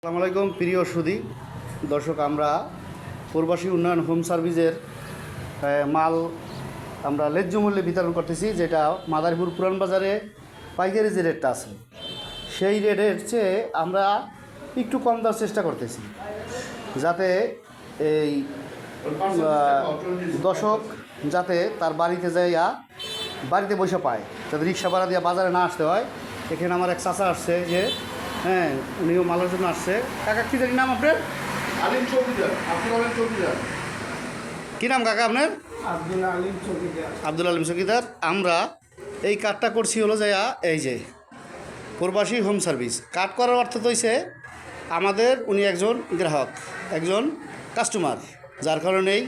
আসসালামু আলাইকুম প্রিয় সুধী দর্শক, আমরা প্রবাসী উন্নয়ন হোম সার্ভিসের মাল আমরা ন্যায্য মূল্যে বিতরণ করতেছি, যেটা মাদারীপুর পুরান বাজারে পাইকারি যে রেটটা আছে সেই রেটের চেয়ে আমরা একটু কম দেওয়ার চেষ্টা করতেছি, যাতে এই দর্শক যাতে তার বাড়িতে যাইয়া বাড়িতে বসে পায়, যাতে রিক্সা ভাড়া দিয়ে বাজারে না আসতে হয়। এখানে আমার এক চাচা আসছে, যে হ্যাঁ উনিও মালের জন্য আসছে। কাকা কী জানি নাম আপনার? আলিম চৌকিদার, আব্দুল আলিম চৌকিদার। কী নাম কাকা আপনার? আব্দুল আলিম চৌকিদার। আব্দুল আলিম চৌকিদার। আমরা এই কার্ডটা করছি হলো যাইয়া এই যে প্রবাসী হোম সার্ভিস কার্ড করার অর্থ তো হইছে আমাদের উনি একজন গ্রাহক, একজন কাস্টমার, যার কারণেই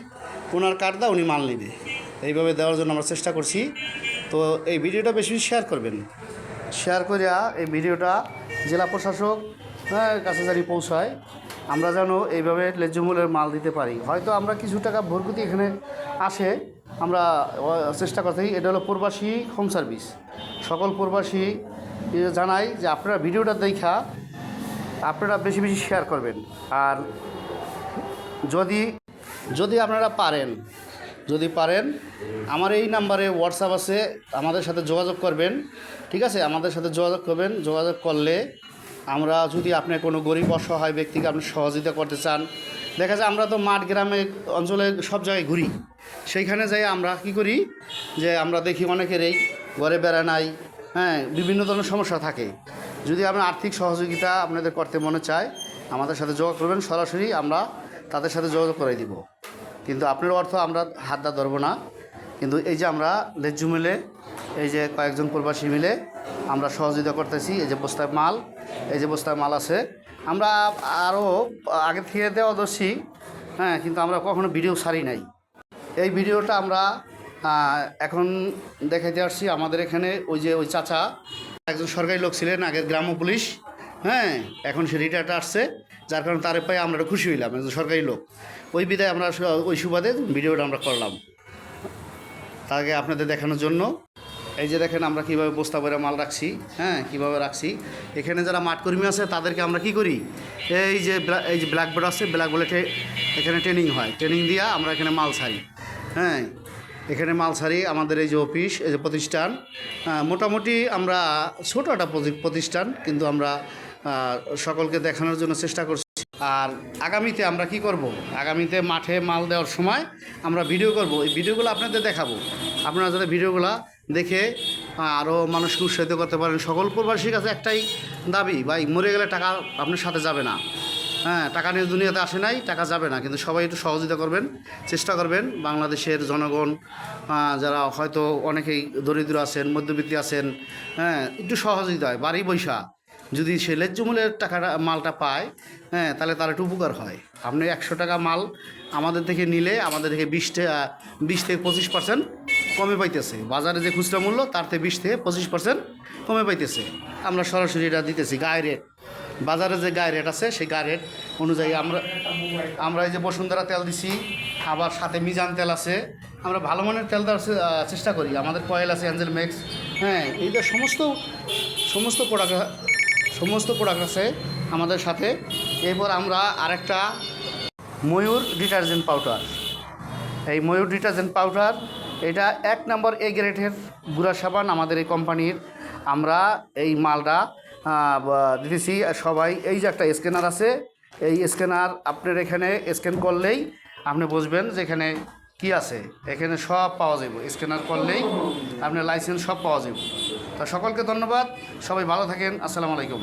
ওনার কার্ডটা উনি মাল নেবে, এইভাবে দেওয়ার জন্য আমরা চেষ্টা করছি। তো এই ভিডিওটা বেশি শেয়ার করবেন, শেয়ার করিয়া এই ভিডিওটা জেলা প্রশাসক কাছে জানি পৌঁছায়, আমরা যেন এইভাবে ন্যায্য মূল্যের মাল দিতে পারি। হয়তো আমরা কিছু টাকা ভর্তুকি এখানে আসে, আমরা চেষ্টা করতেই। এটা হলো প্রবাসী হোম সার্ভিস। সকল প্রবাসী জানাই যে আপনারা ভিডিওটা দেখা আপনারা বেশি বেশি শেয়ার করবেন। আর যদি আপনারা পারেন আমার এই নাম্বারে হোয়াটসঅ্যাপ আছে, আমাদের সাথে যোগাযোগ করবেন। ঠিক আছে, আমাদের সাথে যোগাযোগ করবেন। যোগাযোগ করলে আমরা যদি আপনি কোনো গরিব অসহায় ব্যক্তিকে আপনি সহযোগিতা করতে চান, দেখা যায় আমরা তো মাঠ গ্রামে অঞ্চলে সব জায়গায় ঘুরি, সেইখানে যাই আমরা কি করি যে আমরা দেখি অনেকের এই ঘরে বেড়া নাই, হ্যাঁ বিভিন্ন ধরনের সমস্যা থাকে। যদি আপনার আর্থিক সহযোগিতা আপনাদের করতে মনে চায়, আমাদের সাথে যোগাযোগ করবেন, সরাসরি আমরা তাদের সাথে যোগাযোগ করে দিব। কিন্তু আপনার অর্থ আমরা হাতটা ধরবো না। কিন্তু এই যে আমরা ন্যায্য মিলে এই যে কয়েকজন প্রবাসী মিলে আমরা সহযোগিতা করতেছি। এই যে বস্তায় মাল, এই যে বস্তায় মাল আছে, আমরা আরও আগে থেকে দেওয়া দোষী, হ্যাঁ, কিন্তু আমরা কখনো ভিডিও ছাড়ি নাই। এই ভিডিওটা আমরা এখন দেখাইতে আসছি। আমাদের এখানে ওই চাচা একজন সরকারি লোক ছিলেন, আগের গ্রাম্য পুলিশ, হ্যাঁ, এখন সে রিটায়ার্ড আসছে, যার কারণে তার পায়ে আমরা খুশি হইলাম, একজন সরকারি লোক। ওই বিদায় আমরা ওই সুবাদে ভিডিওটা আমরা করলাম তাকে আপনাদের দেখানোর জন্য। এই যে দেখেন আমরা কীভাবে বস্তা ভরে মাল রাখছি, হ্যাঁ কীভাবে রাখছি। এখানে যারা মাঠকর্মী আছে তাদেরকে আমরা কি করি, এই যে ব্ল্যাকবোর্ড আছে, ব্ল্যাকবোর্ডে এখানে ট্রেনিং হয়, ট্রেনিং দিয়া আমরা এখানে মাল ছাড়ি। হ্যাঁ, এখানে মাল ছাড়ি। আমাদের এই যে অফিস, এই যে প্রতিষ্ঠান, মোটামুটি আমরা ছোটো একটা প্রতিষ্ঠান, কিন্তু আমরা সকলকে দেখানোর জন্য চেষ্টা করছি। আর আগামীতে আমরা কি করব, আগামীতে মাঠে মাল দেওয়ার সময় আমরা ভিডিও করব, এই ভিডিওগুলো আপনাদের দেখাবো। আপনারা যাতে ভিডিওগুলো দেখে আরও মানুষকে উৎসাহিত করতে পারেন। সকল প্রবাসীর কাছে একটাই দাবি, ভাই মরে গেলে টাকা আপনার সাথে যাবে না, হ্যাঁ টাকা নিয়ে দুনিয়াতে আসে নাই, টাকা যাবে না। কিন্তু সবাই একটু সহযোগিতা করবেন, চেষ্টা করবেন। বাংলাদেশের জনগণ যারা হয়তো অনেকেই দরিদ্র আছেন, মধ্যবিত্তি আছেন, হ্যাঁ একটু সহযোগিতা হয়। বাড়ি বৈশা যদি সে ন্যায্য মূল্যের টাকাটা মালটা পায়, হ্যাঁ তাহলে তার একটু উপকার হয়। আপনি 100 টাকা মাল আমাদের থেকে নিলে আমাদের থেকে 20 থেকে 25% কমে পাইতেছে। বাজারে যে খুচরা মূল্য তার থেকে 20 থেকে 25% কমে পাইতেছে। আমরা সরাসরি এটা দিতেছি গায়ে রেট, বাজারে যে গায়ে রেট আছে সেই গায়ে রেট অনুযায়ী আমরা এই যে বসুন্ধরা তেল দিছি, আবার সাথে মিজান তেল আছে। আমরা ভালো মানের তেল দেওয়ার চেষ্টা করি। আমাদের কয়েল আছে, অ্যাঞ্জেল ম্যাক্স, হ্যাঁ এইটা সমস্ত প্রোডাক্ট আছে আমাদের সাথে। এরপর আমরা আরেকটা ময়ূর ডিটারজেন্ট পাউডার, এই ময়ূর ডিটারজেন্ট পাউডার এটা 1 নম্বর এ গ্রেডের গুঁড়া সাবান আমাদের এই কোম্পানির। আমরা এই মালটা দিতেছি সবাই। এই যে একটা স্ক্যানার আছে, এই স্ক্যানার আপনার এখানে স্ক্যান করলেই আপনি বুঝবেন যে এখানে কী আছে। এখানে সব পাওয়া যাবে, স্ক্যানার করলেই আপনার লাইসেন্স সব পাওয়া যাবে। তা সকলকে ধন্যবাদ, সবাই ভালো থাকেন। আসসালামু আলাইকুম।